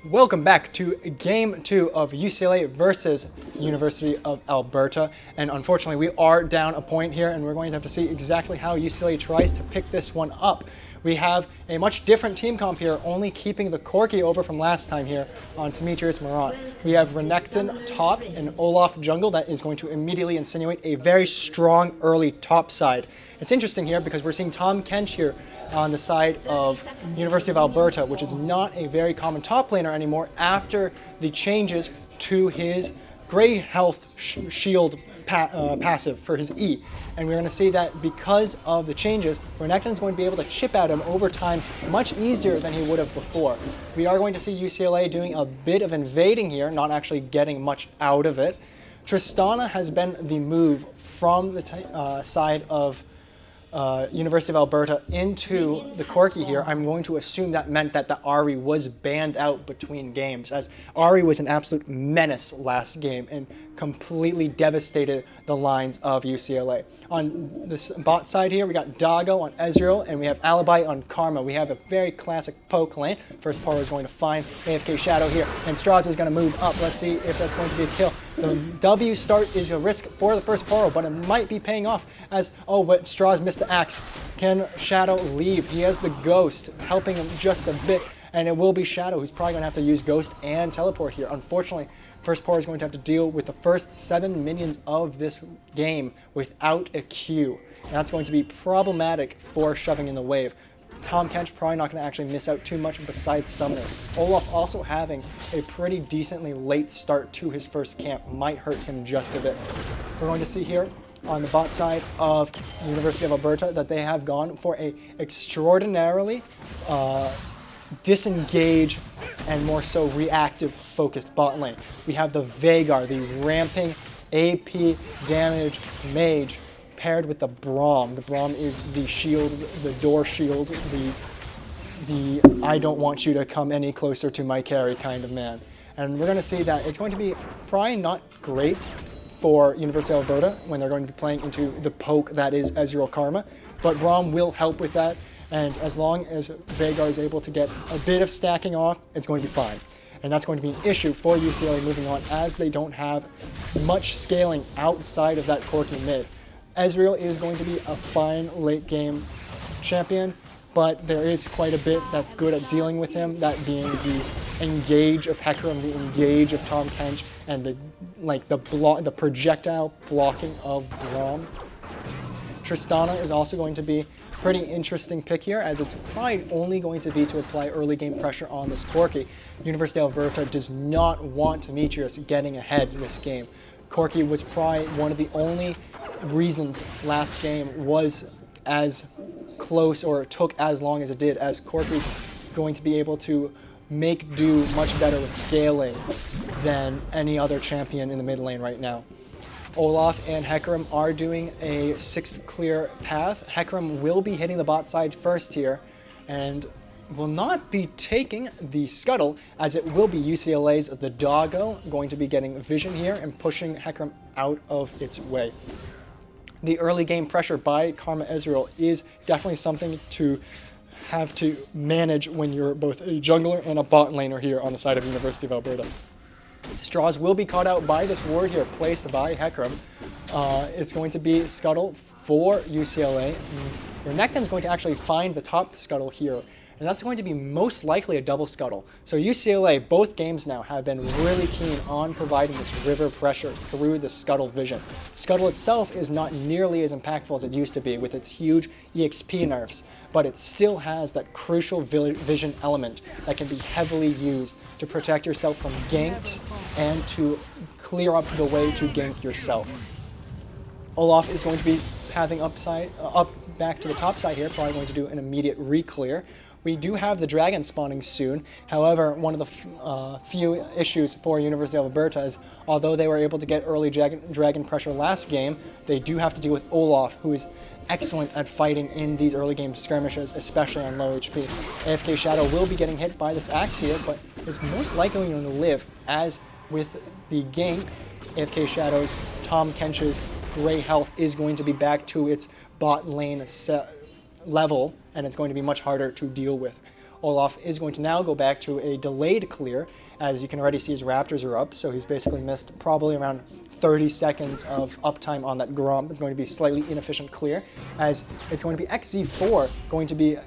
Welcome back to Game 2 of UCLA versus University of Alberta. And unfortunately, we are down a point here, and we're going to have to see exactly how UCLA tries to pick this one up. We have a much different team comp here, only keeping the Corki over from last time here on Temetrius Morant. We have Renekton top and Olaf jungle that is going to immediately insinuate a very strong early top side. It's interesting here because we're seeing Tom Kench here on the side of University of Alberta, which is not a very common top laner anymore after the changes to his Grey Health Shield passive for his E. And we're going to see that because of the changes, Renekton is going to be able to chip at him over time much easier than he would have before. We are going to see UCLA doing a bit of invading here, not actually getting much out of it. Tristana has been the move from the side of University of Alberta into the Corki here. I'm going to assume that meant that the Ahri was banned out between games, as Ahri was an absolute menace last game and completely devastated the lines of UCLA. On this bot side here, we got Doggo on Ezreal, and we have Alibye on Karma. We have a very classic poke lane. First Poro is going to find AFK Shadow here, and Strauss is going to move up. Let's see if that's going to be a kill. The W start is a risk for the First Poro, but it might be paying off as, oh, but Strauss missed the axe. Can Shadow leave? He has the Ghost helping him just a bit, and it will be Shadow who's probably going to have to use Ghost and Teleport here. Unfortunately, First Poro is going to have to deal with the first 7 minions of this game without a Q. And that's going to be problematic for shoving in the wave. Tom Kench probably not going to actually miss out too much besides Summoner. Olaf also having a pretty decently late start to his first camp might hurt him just a bit. We're going to see here on the bot side of University of Alberta that they have gone for a extraordinarily disengaged and more so reactive focused bot lane. We have the Veigar, the ramping AP damage mage, paired with the Braum. The Braum is the shield, the door shield, the I don't want you to come any closer to my carry kind of man. And we're going to see that it's going to be probably not great for University of Alberta when they're going to be playing into the poke that is Ezreal Karma, but Braum will help with that, and as long as Veigar is able to get a bit of stacking off, it's going to be fine. And that's going to be an issue for UCLA moving on, as they don't have much scaling outside of that Corki mid. Ezreal is going to be a fine late game champion, but there is quite a bit that's good at dealing with him, that being the engage of Hecarim, the engage of Tom Kench, and the projectile blocking of Braum. Tristana is also going to be a pretty interesting pick here, as it's probably only going to be to apply early game pressure on this Corki. University of Alberta does not want Temetrius getting ahead in this game. Corki was probably one of the only reasons last game was as close or took as long as it did, as Corki's going to be able to make do much better with scaling than any other champion in the mid lane right now. Olaf and Hecarim are doing a 6 clear path. Hecarim will be hitting the bot side first here and will not be taking the scuttle, as it will be UCLA's the Doggo going to be getting vision here and pushing Hecarim out of its way. The early game pressure by Karma Ezreal is definitely something to have to manage when you're both a jungler and a bot laner here on the side of University of Alberta. Strauss will be caught out by this ward here placed by Hecarim. It's going to be scuttle for UCLA. Renekton's going to actually find the top scuttle here, and that's going to be most likely a double scuttle. So UCLA, both games now, have been really keen on providing this river pressure through the scuttle vision. Scuttle itself is not nearly as impactful as it used to be with its huge EXP nerfs, but it still has that crucial vision element that can be heavily used to protect yourself from ganks and to clear up the way to gank yourself. Olaf is going to be having up back to the top side here, probably going to do an immediate re-clear. We do have the dragon spawning soon. However, one of the few issues for University of Alberta is, although they were able to get early dragon pressure last game, they do have to deal with Olaf, who is excellent at fighting in these early game skirmishes, especially on low HP. AFK Shadow will be getting hit by this axe here, but is most likely going to live, as with the gank, AFK Shadow's Tom Kench's Grey Health is going to be back to its bot lane level, and it's going to be much harder to deal with. Olaf is going to now go back to a delayed clear. As you can already see, his Raptors are up, so he's basically missed probably around 30 seconds of uptime on that Grom. It's going to be slightly inefficient clear, as it's going to be XZ4 going to be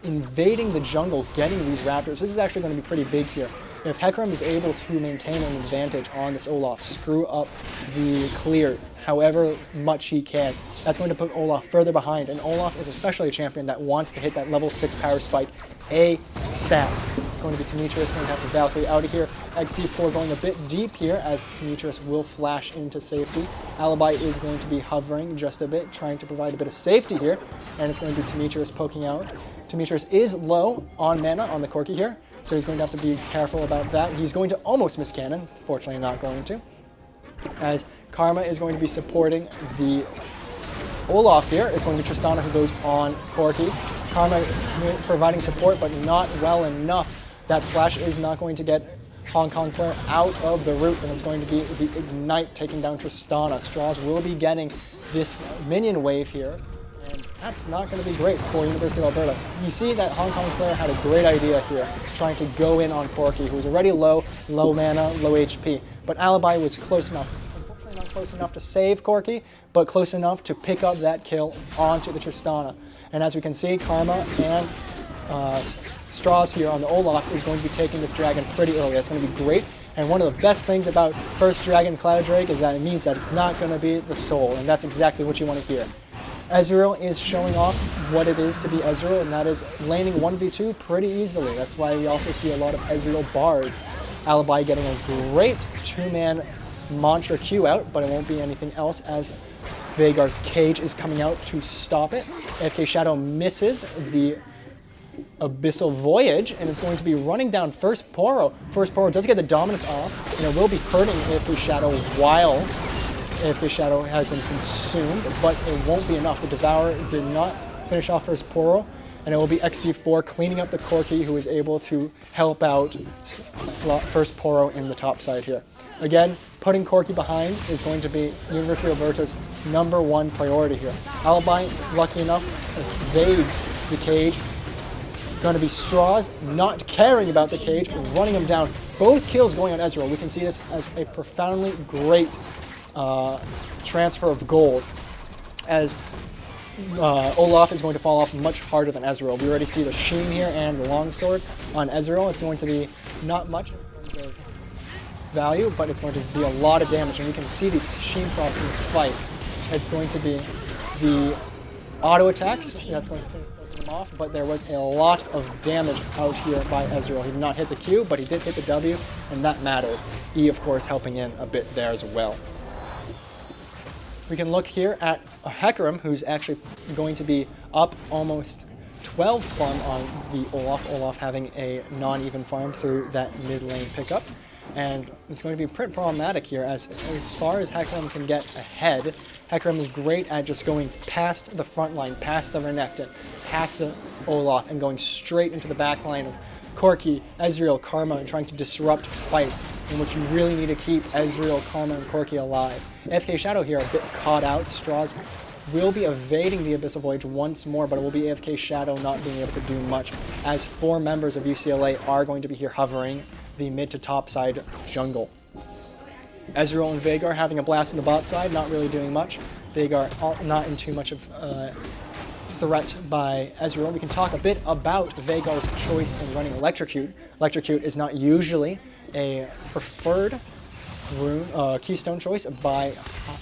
invading the jungle, getting these Raptors. This is actually going to be pretty big here. If Hecarim is able to maintain an advantage on this Olaf, screw up the clear however much he can, that's going to put Olaf further behind. And Olaf is especially a champion that wants to hit that level 6 power spike ASAP. It's going to be Temetrius going to have to Valkyrie out of here. XC4 going a bit deep here as Temetrius will flash into safety. Alibye is going to be hovering just a bit, trying to provide a bit of safety here. And it's going to be Temetrius poking out. Temetrius is low on mana on the Corki here, so he's going to have to be careful about that. He's going to almost miss cannon, fortunately not going to. As Karma is going to be supporting the Olaf here. It's going to be Tristana who goes on Corki. Karma providing support, but not well enough. That flash is not going to get Hong Kong player out of the root, and it's going to be the Ignite taking down Tristana. Straws will be getting this minion wave here, and that's not going to be great for University of Alberta. You see that Hong Kong player had a great idea here, trying to go in on Corki, who was already low mana, low HP, but Alibye was close enough. Unfortunately not close enough to save Corki, but close enough to pick up that kill onto the Tristana. And as we can see, Karma and Straws here on the Olaf is going to be taking this dragon pretty early. That's going to be great. And one of the best things about first Dragon Cloud Drake is that it means that it's not going to be the soul, and that's exactly what you want to hear. Ezreal is showing off what it is to be Ezreal, and that is laning 1v2 pretty easily. That's why we also see a lot of Ezreal bards. Alibye getting a great 2-man Mantra Q out, but it won't be anything else as Veigar's Cage is coming out to stop it. AFK Shadow misses the Abyssal Voyage and is going to be running down First Poro. First Poro does get the Dominus off, and it will be hurting AFK Shadow while AFK Shadow has him consumed, but it won't be enough. The Devourer did not finish off First Poro, and it will be XC4 cleaning up the Corki, who is able to help out First Poro in the top side here. Again, putting Corki behind is going to be University of Alberta's #1 priority here. Alibye, lucky enough, evades the cage. Going to be Straws, not caring about the cage, running him down. Both kills going on Ezreal. We can see this as a profoundly great transfer of gold, as Olaf is going to fall off much harder than Ezreal. We already see the Sheen here and the Longsword on Ezreal. It's going to be not much in terms of value, but it's going to be a lot of damage, and we can see these Sheen procs in this fight. It's going to be the auto attacks that's going to finish them off, but there was a lot of damage out here by Ezreal. He did not hit the Q, but he did hit the W, and that mattered. E, of course, helping in a bit there as well. We can look here at Hecarim, who's actually going to be up almost 12 farm on the Olaf. Olaf having a non-even farm through that mid lane pickup. And it's going to be pretty problematic here, as far as Hecarim can get ahead, Hecarim is great at just going past the front line, past the Renekton, past the Olaf, and going straight into the back line of Corki, Ezreal, Karma, and trying to disrupt fights in which you really need to keep Ezreal, Karma, and Corki alive. AFK Shadow here a bit caught out. Straws will be evading the Abyssal Voyage once more, but it will be AFK Shadow not being able to do much, as 4 members of UCLA are going to be here hovering the mid to top side jungle. Ezreal and Veigar having a blast on the bot side, not really doing much. Veigar not in too much of threat by Ezreal. We can talk a bit about Veigar's choice in running Electrocute. Electrocute is not usually a preferred rune, keystone choice by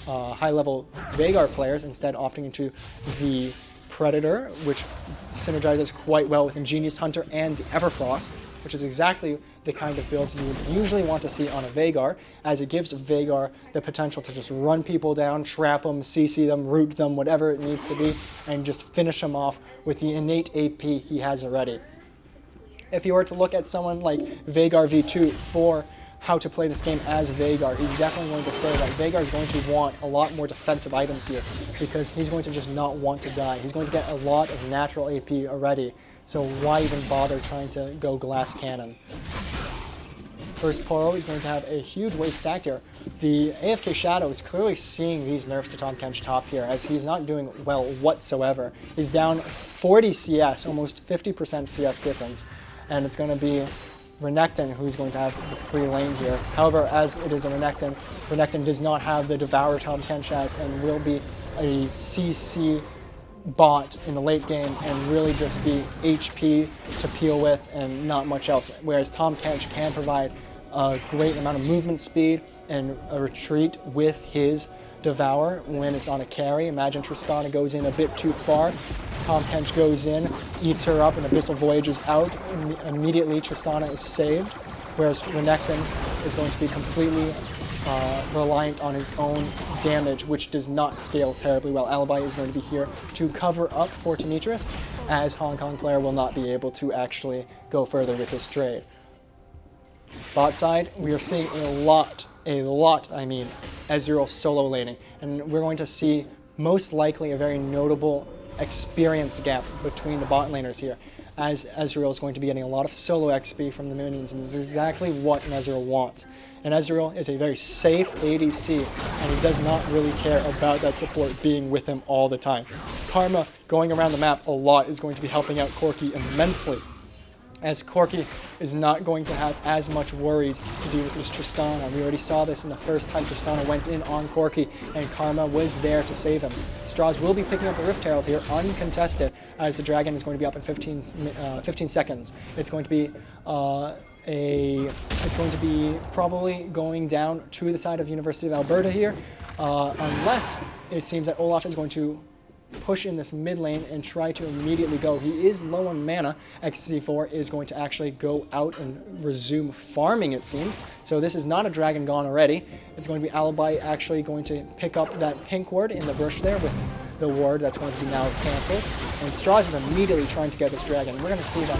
high-level Veigar players, instead opting into the Predator, which synergizes quite well with Ingenious Hunter and the Everfrost, which is exactly the kind of build you would usually want to see on a Veigar, as it gives Veigar the potential to just run people down, trap them, CC them, root them, whatever it needs to be, and just finish them off with the innate AP he has already. If you were to look at someone like Veigar V2 for how to play this game as Veigar, he's definitely going to say that Veigar is going to want a lot more defensive items here, because he's going to just not want to die. He's going to get a lot of natural AP already, so why even bother trying to go Glass Cannon? First Poro is going to have a huge wave stacked here. The AFK Shadow is clearly seeing these nerfs to Tahm Kench top here, as he's not doing well whatsoever. He's down 40 CS, almost 50% CS difference, and it's going to be Renekton who's going to have the free lane here. However, as it is a Renekton does not have the Devour Tom Kench has and will be a CC bot in the late game and really just be HP to peel with and not much else. Whereas Tom Kench can provide a great amount of movement speed and a retreat with his Devour when it's on a carry. Imagine Tristana goes in a bit too far. Tom Kench goes in, eats her up, and Abyssal Voyage is out. Immediately, Tristana is saved, whereas Renekton is going to be completely reliant on his own damage, which does not scale terribly well. Alibye is going to be here to cover up for Temetrius, as Hong Kong player will not be able to actually go further with this trade. Bot side, we are seeing a lot, Ezreal solo laning, and we're going to see most likely a very notable experience gap between the bot laners here, as Ezreal is going to be getting a lot of solo XP from the minions, and this is exactly what an Ezreal wants. And Ezreal is a very safe ADC, and he does not really care about that support being with him all the time. Karma going around the map a lot is going to be helping out Corki immensely, as Corki is not going to have as much worries to deal with this Tristana. We already saw this in the first time Tristana went in on Corki, and Karma was there to save him. Straws will be picking up the Rift Herald here, uncontested, as the Dragon is going to be up in 15 seconds. It's going to be probably going down to the side of University of Alberta here, unless it seems that Olaf is going to push in this mid lane and try to immediately go. He is low on mana. XC4 is going to actually go out and resume farming, it seemed. So this is not a dragon gone already. It's going to be Alibye actually going to pick up that pink ward in the bush there with the ward that's going to be now cancelled. And Strauss is immediately trying to get this dragon. We're going to see that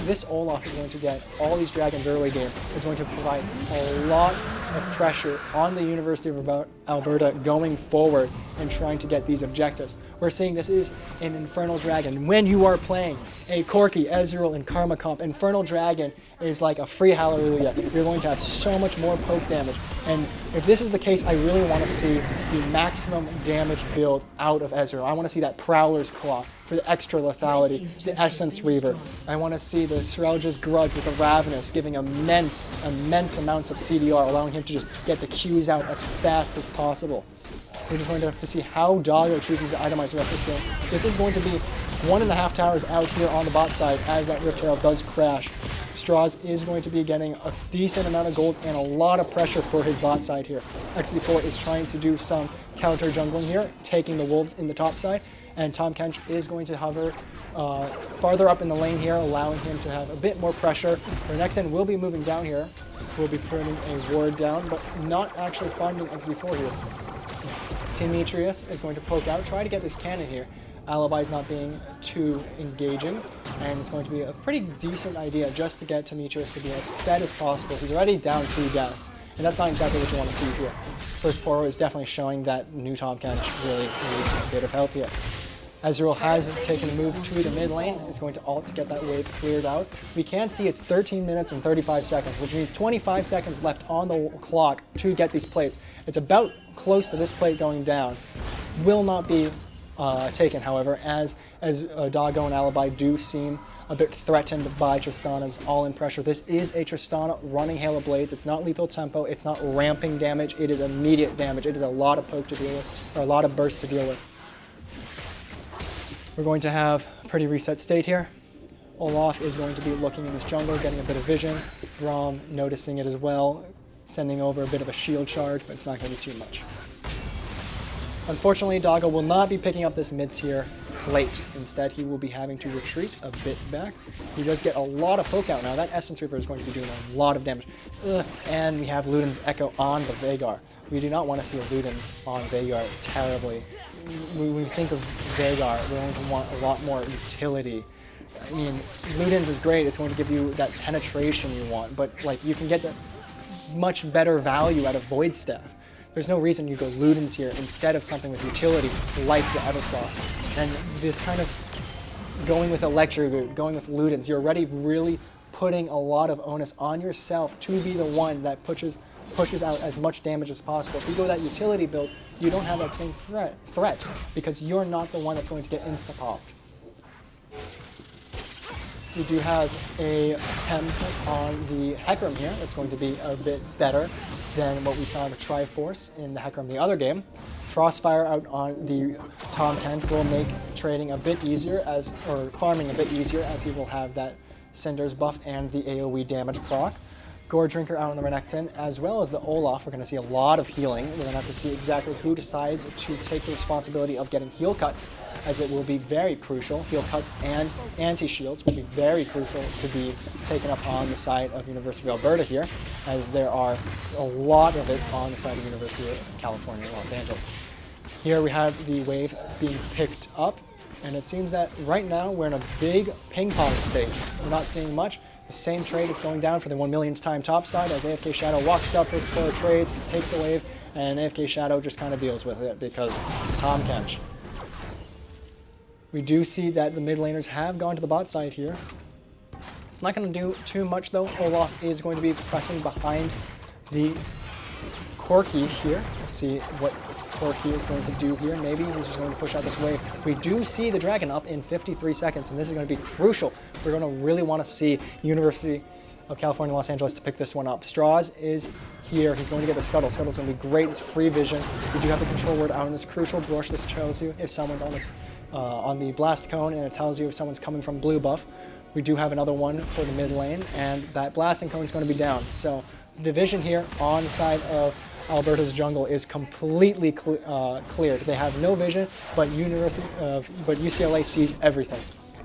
this Olaf is going to get all these dragons early game. It's going to provide a lot of pressure on the University of Alberta going forward and trying to get these objectives. We're seeing this is an Infernal Dragon. When you are playing a Corki, Ezreal, and Karma comp, Infernal Dragon is like a free hallelujah. You're going to have so much more poke damage. And if this is the case, I really want to see the maximum damage build out of Ezreal. I want to see that Prowler's Claw for the extra lethality, the Essence Reaver. I want to see the Serelge's Grudge with the Ravenous giving immense amounts of CDR, allowing him to just get the Qs out as fast as possible. We're just going to have to see how Doggo chooses to itemize the rest of this game. This is going to be 1.5 towers out here on the bot side as that Rift Herald does crash. Straws is going to be getting a decent amount of gold and a lot of pressure for his bot side here. XC4 is trying to do some counter jungling here, taking the wolves in the top side, and Tom Kench is going to hover farther up in the lane here, allowing him to have a bit more pressure. Renekton will be moving down here. We'll be putting a ward down, but not actually finding XC4 here. Temetrius is going to poke out, try to get this cannon here. Alibye is not being too engaging, and it's going to be a pretty decent idea just to get Temetrius to be as fed as possible. He's already down 2 deaths, and that's not exactly what you want to see here. First Poro is definitely showing that new Tom Kench really needs a bit of help here. Ezreal has taken a move to the mid lane, is going to ult to get that wave cleared out. We can see it's 13 minutes and 35 seconds, which means 25 seconds left on the clock to get these plates. It's about close to this plate going down. Will not be taken, however, as Doggo and Alibye do seem a bit threatened by Tristana's all-in pressure. This is a Tristana running Hail of Blades. It's not lethal tempo. It's not ramping damage. It is immediate damage. It is a lot of poke to deal with, or a lot of burst to deal with. We're going to have a pretty reset state here. Olaf is going to be looking in this jungle, getting a bit of vision. Rom noticing it as well, sending over a bit of a shield charge, but it's not going to be too much. Unfortunately, Doggo will not be picking up this mid-tier late. Instead, he will be having to retreat a bit back. He does get a lot of poke out now. That Essence Reaver is going to be doing a lot of damage. And we have Luden's Echo on the Veigar. We do not want to see Luden's on Veigar terribly. When we think of Veigar, we're going to want a lot more utility. I mean, Luden's is great. It's going to give you that penetration you want, but like you can get that much better value out of Void Staff. There's no reason you go Luden's here instead of something with utility like the Evercross. And this kind of going with Electro Root, going with Luden's, you're already really putting a lot of onus on yourself to be the one that pushes out as much damage as possible. If you go that utility build, you don't have that same threat because you're not the one that's going to get insta-popped. We do have a Hem on the Hecarim here. That's going to be a bit better than what we saw with Triforce in the Hecarim the other game. Frostfire out on the Tom Kench will make trading a bit easier or farming a bit easier, as he will have that Cinders buff and the AoE damage proc. Gore Drinker out on the Renekton, as well as the Olaf. We're going to see a lot of healing. We're going to have to see exactly who decides to take the responsibility of getting heal cuts, as it will be very crucial. Heal cuts and anti-shields will be very crucial to be taken up on the side of University of Alberta here, as there are a lot of it on the side of University of California, Los Angeles. Here we have the wave being picked up, and it seems that right now we're in a big ping pong stage. We're not seeing much. The same trade is going down for the 1 millionth time top side as AFK Shadow walks up, First Poro trades, takes the wave, and AFK Shadow just kind of deals with it because Tom Kench. We do see that the mid laners have gone to the bot side here. It's not going to do too much though. Olaf is going to be pressing behind the Corki here. Let's see what Corki is going to do here. Maybe he's just going to push out this wave. We do see the dragon up in 53 seconds, and this is going to be crucial. We're going to really want to see University of California, Los Angeles to pick this one up. Straws is here. He's going to get the Scuttle. Scuttle's going to be great. It's free vision. We do have the control word out in this crucial brush. This tells you if someone's on the blast cone, and it tells you if someone's coming from blue buff. We do have another one for the mid lane, and that blasting cone is going to be down. So the vision here on the side of Alberta's jungle is completely cleared. They have no vision, but UCLA sees everything.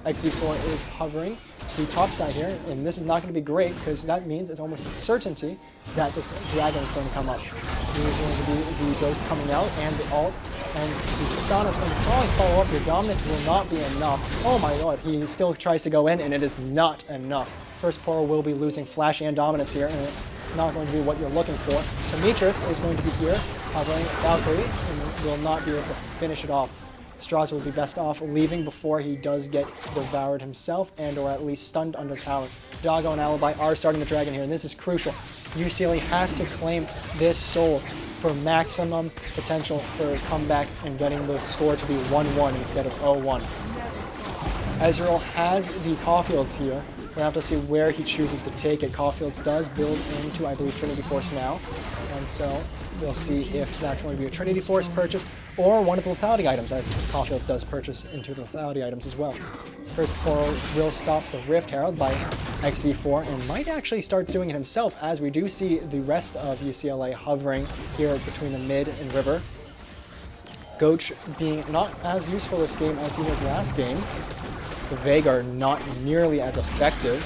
XZ4 is hovering the top side here, and this is not going to be great because that means it's almost a certainty that this dragon is going to come up. There's going to be the ghost coming out and the ult, and the Tristana is going to probably follow up. Your dominance will not be enough. Oh my god, he still tries to go in, and it is not enough. First Poro will be losing flash and dominance here, and it's not going to be what you're looking for. Temetrius is going to be here, hovering Valkyrie, and will not be able to finish it off. Straws will be best off leaving before he does get devoured himself and or at least stunned under tower. Doggo and Alibye are starting the dragon here, and this is crucial. UCLA has to claim this soul for maximum potential for a comeback and getting the score to be 1-1 instead of 0-1. Ezreal has the Caulfields here. We're going to have to see where he chooses to take it. Caulfields does build into, I believe, Trinity Force now. And so we'll see if that's going to be a Trinity Force purchase or one of the lethality items, as Caulfields does purchase into the lethality items as well. First Poro will stop the Rift Herald by XZ4 and might actually start doing it himself, as we do see the rest of UCLA hovering here between the mid and river. Goach being not as useful this game as he was last game. The Veigar not nearly as effective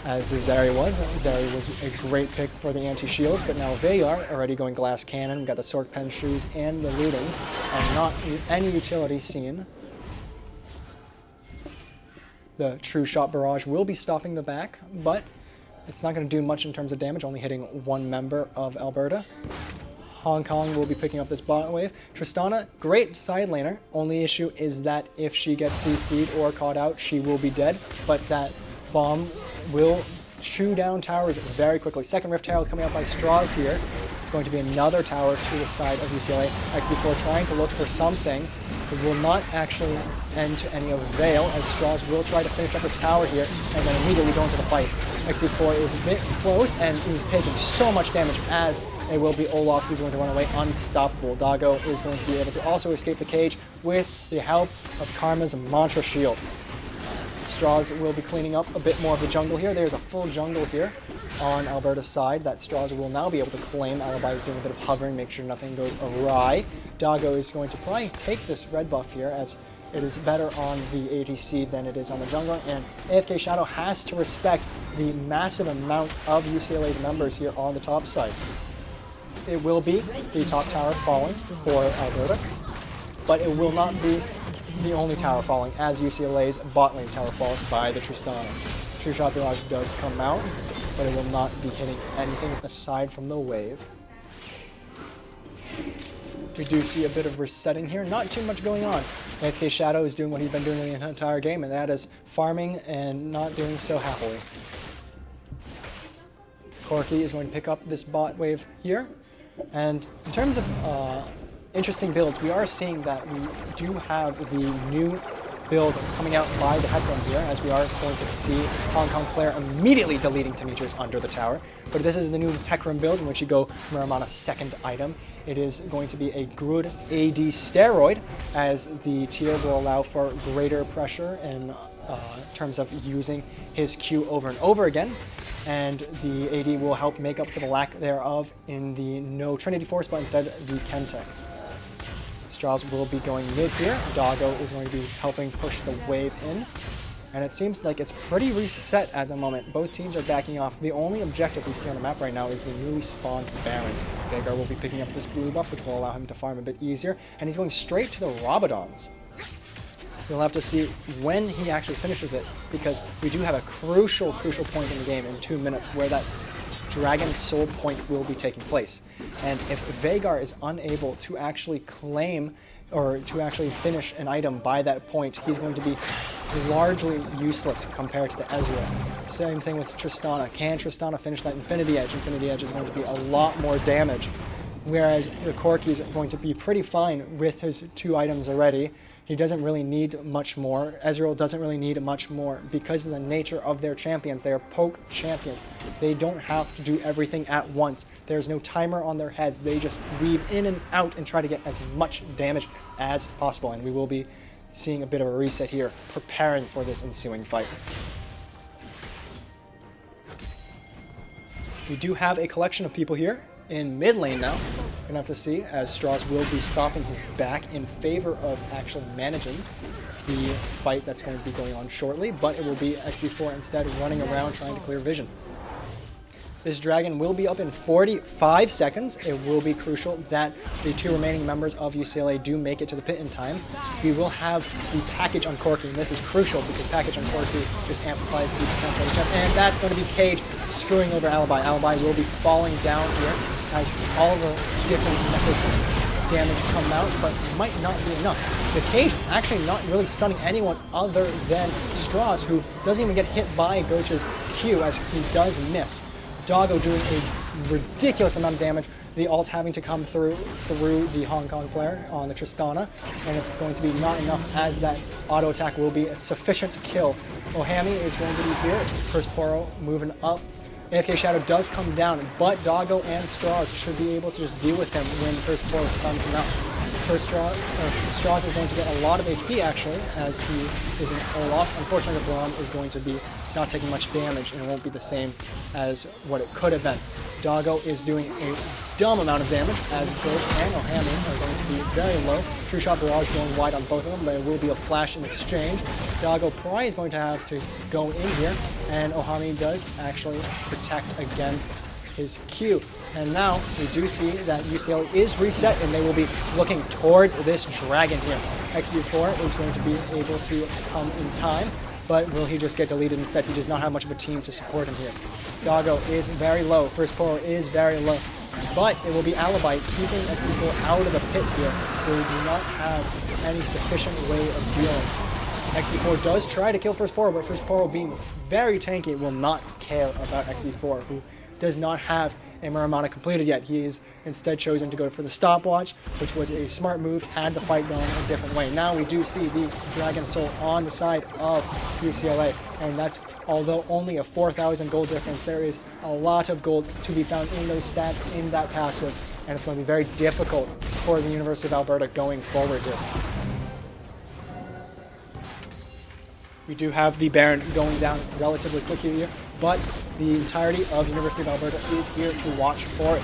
as the Zeri was. Zeri was a great pick for the anti-shield, but now Veigar already going glass cannon. We got the Sork Pen shoes and the Ludens, and not any utility seen. The True Shot Barrage will be stopping the back, but it's not going to do much in terms of damage, only hitting one member of Alberta. Hong Kong will be picking up this bot wave. Tristana, great side laner. Only issue is that if she gets CC'd or caught out, she will be dead. But that bomb will chew down towers very quickly. Second Rift Herald coming out by Straws here. It's going to be another tower to the side of UCLA. XZ4 trying to look for something. It will not actually end to any avail, as Straws will try to finish up his tower here and then immediately go into the fight. XZ4 is a bit close, and he's taking so much damage, as it will be Olaf who's going to run away unstoppable. Doggo is going to be able to also escape the cage with the help of Karma's Mantra Shield. Straws will be cleaning up a bit more of the jungle here. There's a full jungle here on Alberta's side that Straws will now be able to claim. Alibye is doing a bit of hovering, make sure nothing goes awry. Doggo is going to probably take this red buff here, as it is better on the ADC than it is on the jungle, and AFK Shadow has to respect the massive amount of UCLA's members here on the top side. It will be the top tower falling for Alberta, but it will not be the only tower falling, as UCLA's bot lane tower falls by the Tristana. True Shot Barrage does come out, but it will not be hitting anything aside from the wave. We do see a bit of resetting here, not too much going on. AFK Shadow is doing what he's been doing the entire game, and that is farming and not doing so happily. Corki is going to pick up this bot wave here, and in terms of interesting builds, we are seeing that we do have the new build coming out by the Hecarim here, as we are going to see Hong Kong player immediately deleting Temetrius under the tower. But this is the new Hecarim build in which you go Muramana's second item. It is going to be a good AD steroid, as the tier will allow for greater pressure in terms of using his Q over and over again. And the AD will help make up for the lack thereof in the no Trinity Force, but instead the Chemtech. Strauss will be going mid here. Doggo is going to be helping push the wave in. And it seems like it's pretty reset at the moment. Both teams are backing off. The only objective we see on the map right now is the newly spawned Baron. Veigar will be picking up this blue buff, which will allow him to farm a bit easier. And he's going straight to the Rabadons. We'll have to see when he actually finishes it, because we do have a crucial point in the game in 2 minutes where that Dragon Soul point will be taking place. And if Veigar is unable to actually claim or to actually finish an item by that point, he's going to be largely useless compared to the Ezreal. Same thing with Tristana. Can Tristana finish that Infinity Edge? Infinity Edge is going to be a lot more damage. Whereas the Corki is going to be pretty fine with his 2 items already. He doesn't really need much more. Ezreal doesn't really need much more because of the nature of their champions. They are poke champions. They don't have to do everything at once. There's no timer on their heads. They just weave in and out and try to get as much damage as possible. And we will be seeing a bit of a reset here, preparing for this ensuing fight. We do have a collection of people here in mid lane now. We're gonna have to see, as Strauss will be stopping his back in favor of actually managing the fight that's going to be going on shortly, but it will be XE4 instead running around trying to clear vision. This dragon will be up in 45 seconds. It will be crucial that the 2 remaining members of UCLA do make it to the pit in time. We will have the package on Corki, and this is crucial because package on Corki just amplifies the potential HF, and that's going to be Cage screwing over Alibye. Alibye will be falling down here as all the different methods of damage come out, but might not be enough. The Cage actually not really stunning anyone other than Strauss, who doesn't even get hit by Goch's Q as he does miss. Doggo doing a ridiculous amount of damage, the ult having to come through the Hong Kong player on the Tristana, and it's going to be not enough as that auto attack will be sufficient to kill. Ohami is going to be here, First Poro moving up. AFK Shadow does come down, but Doggo and Strauss should be able to just deal with him when First Poro stuns him out. First Strauss is going to get a lot of HP actually, as he is in Olaf. Unfortunately, the Braum is going to be not taking much damage, and it won't be the same as what it could have been. Doggo is doing a dumb amount of damage, as Goch and Ohami are going to be very low. True Shot Barrage going wide on both of them. There will be a flash in exchange. Doggo probably is going to have to go in here, and Ohami does actually protect against his Q. And now we do see that UCLA is reset, and they will be looking towards this dragon here. XE4 is going to be able to come in time, but will he just get deleted instead? He does not have much of a team to support him here. Doggo is very low. First Poro is very low. But it will be Alibye keeping XE4 out of the pit here. They do not have any sufficient way of dealing. XE4 does try to kill First Poro, but First Poro, being very tanky, will not care about XE4, who does not have a Muramana completed yet. He is instead chosen to go for the stopwatch, which was a smart move had the fight gone a different way. Now we do see the Dragon Soul on the side of UCLA, and that's, although only a 4,000 gold difference, there is a lot of gold to be found in those stats in that passive, and it's going to be very difficult for the University of Alberta going forward here. We do have the Baron going down relatively quickly here, but the entirety of University of Alberta is here to watch for it.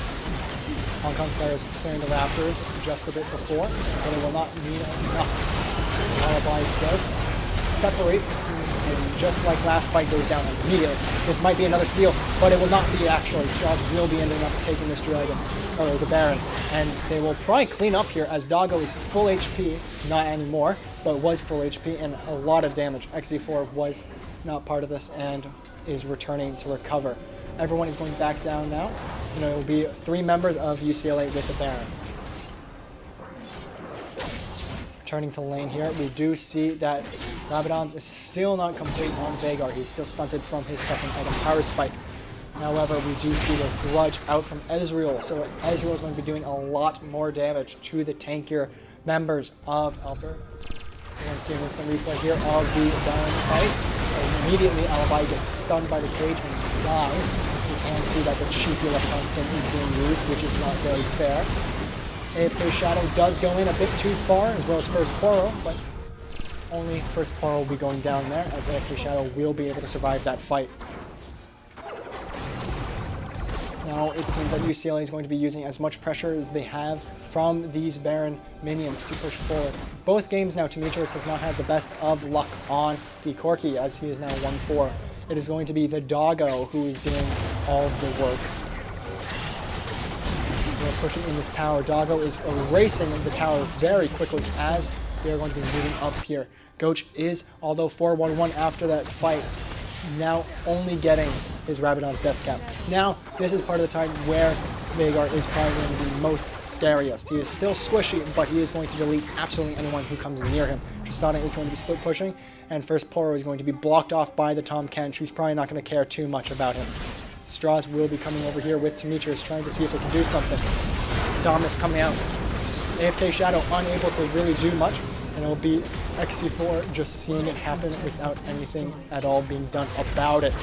Hong Kong players clearing the Raptors just a bit before, but it will not mean enough. Alibye does separate, and just like last fight, goes down immediately. This might be another steal, but it will not be actually. Strauss will be ending up taking this dragon, or the Baron, and they will probably clean up here as Doggo is full HP, not anymore, but was full HP and a lot of damage. XE4 was not part of this and is returning to recover. Everyone is going back down now. It will be 3 members of UCLA with the Baron. Turning to lane here, we do see that Rabadon's is still not complete on Veigar. He's still stunted from his second item, Power Spike. However, we do see the Grudge out from Ezreal, so Ezreal is going to be doing a lot more damage to the tankier members of Alberta. We're going to see an instant replay here of the Baron fight. Immediately, Alibye gets stunned by the cage and dies. You can see that the cheapy electron skin is being used, which is not very fair. AFK Shadow does go in a bit too far, as well as First Poro, but only First Poro will be going down there, as AFK Shadow will be able to survive that fight. Now it seems that UCLA is going to be using as much pressure as they have from these Baron minions to push forward. Both games now, Temetrius has not had the best of luck on the Corki, as he is now 1-4. It is going to be the Doggo who is doing all of the work. They're pushing in this tower. Doggo is erasing the tower very quickly as they are going to be moving up here. Goach is, although 4-1-1 after that fight, now only getting his Rabadon's death cap. Now, this is part of the time where Veigar is probably going to be most scariest. He is still squishy, but he is going to delete absolutely anyone who comes near him. Tristana is going to be split pushing, and First Poro is going to be blocked off by the Tahm Kench. He's probably not going to care too much about him. Straws will be coming over here with Temetrius, trying to see if they can do something. Dom is coming out. AFK Shadow unable to really do much, and it'll be XC4 just seeing it happen without anything at all being done about it.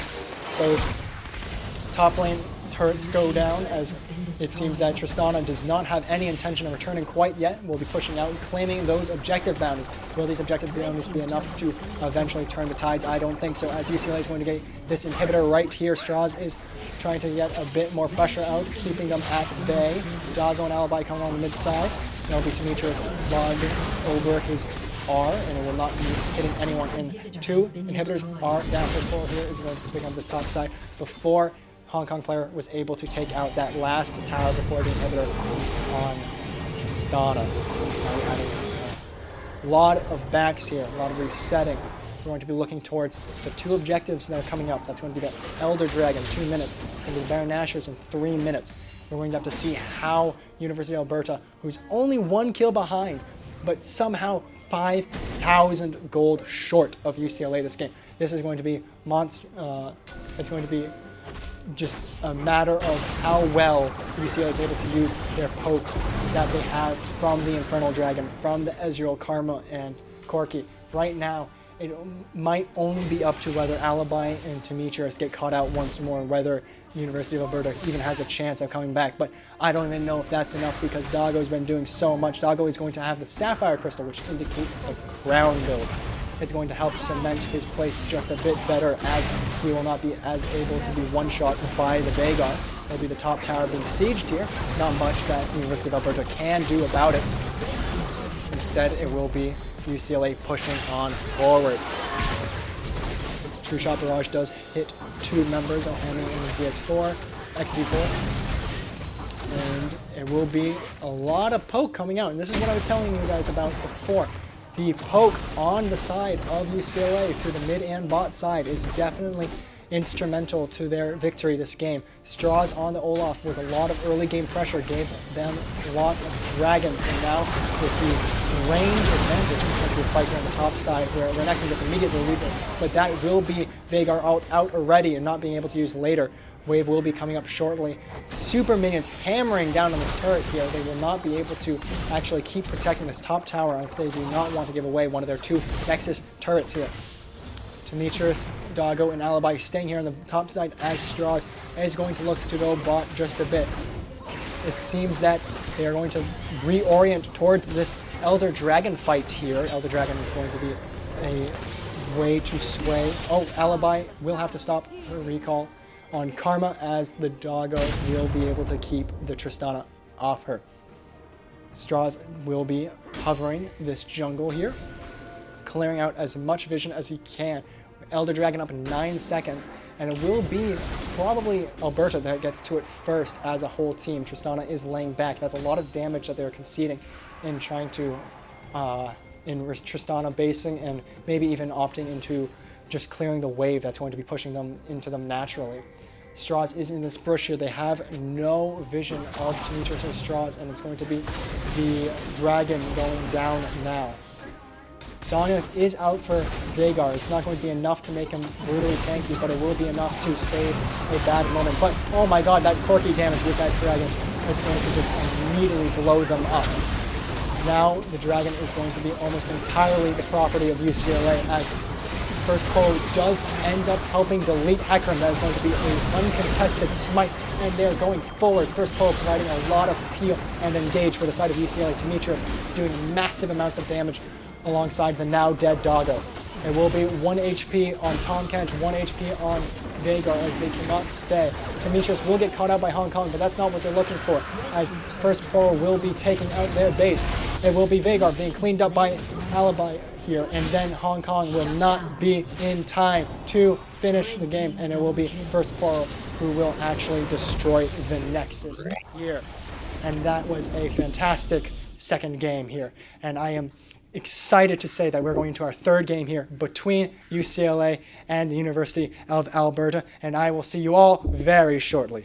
Both top lane turrets go down, as it seems that Tristana does not have any intention of returning quite yet. We'll be pushing out and claiming those objective bounties. Will these objective bounties be enough to eventually turn the tides? I don't think so, as UCLA is going to get this inhibitor right here. Straws is trying to get a bit more pressure out, keeping them at bay. Doggo and Alibye coming on the mid side. It'll be Temetrius logged over his R, and it will not be hitting anyone in. Two inhibitors are down. First Poro here is going to pick up this top side before Hong Kong player was able to take out that last tower before the inhibitor on Tristana. A lot of backs here, a lot of resetting. We're going to be looking towards the two objectives that are coming up. That's going to be the Elder Dragon, 2 minutes. It's going to be the Baron Nashers in 3 minutes. We're going to have to see how University of Alberta, who's only 1 kill behind, but somehow 5,000 gold short of UCLA this game. This is going to be monster. It's going to be just a matter of how well UCLA is able to use their poke that they have from the Infernal Dragon, from the Ezreal, Karma, and Corki. Right now, it might only be up to whether Alibye and Temetrius get caught out once more, whether University of Alberta even has a chance of coming back. But I don't even know if that's enough, because Doggo's been doing so much. Doggo is going to have the Sapphire Crystal, which indicates a crown build. It's going to help cement his place just a bit better, as he will not be as able to be one-shot by the Veigar. It'll be the top tower being sieged here. Not much that University of Alberta can do about it. Instead, it will be UCLA pushing on forward. True Shot Barrage does hit 2 members, Ohami and ZX4, XC4. And it will be a lot of poke coming out. And this is what I was telling you guys about before. The poke on the side of UCLA through the mid and bot side is definitely instrumental to their victory this game. Straws on the Olaf was a lot of early game pressure, gave them lots of dragons, and now with the range advantage, it's going to be a fight here on the top side where Renekton gets immediately lethal, but that will be Veigar ult out already and not being able to use later. Wave will be coming up shortly. Super minions hammering down on this turret here. They will not be able to actually keep protecting this top tower if they do not want to give away one of their 2 Nexus turrets here. Temetrius, Doggo, and Alibye staying here on the top side as Straws is going to look to go bot just a bit. It seems that they are going to reorient towards this Elder Dragon fight here. Elder Dragon is going to be a way to sway. Oh, Alibye will have to stop her recall on Karma, as the Doggo will be able to keep the Tristana off her. Straws will be hovering this jungle here, clearing out as much vision as he can. Elder Dragon up in 9 seconds, and it will be probably Alberta that gets to it first as a whole team. Tristana is laying back. That's a lot of damage that they're conceding in trying to, in Tristana basing and maybe even opting into just clearing the wave that's going to be pushing them into them naturally. Straws is in this bush here. They have no vision of Temetrius or Straws, and it's going to be the dragon going down now. Sonis is out for Veigar. It's not going to be enough to make him brutally tanky, but it will be enough to save a bad moment. But, oh my god, that Corki damage with that dragon, it's going to just immediately blow them up. now the Dragon is going to be almost entirely the property of UCLA, as First Poro does end up helping delete Hecarim. That is going to be an uncontested smite, and they're going forward. First Poro providing a lot of peel and engage for the side of UCLA. Temetrius doing massive amounts of damage alongside the now dead Doggo. It will be 1 HP on Tomcat, 1 HP on Veigar as they cannot stay. Temetrius will get caught out by Hong Kong, but that's not what they're looking for, as First Poro will be taking out their base. It will be Veigar being cleaned up by Alibye here, and then Hong Kong will not be in time to finish the game, and it will be First Poro who will actually destroy the Nexus here. And that was a fantastic second game here, and I am excited to say that we're going into our third game here between UCLA and the University of Alberta, and I will see you all very shortly.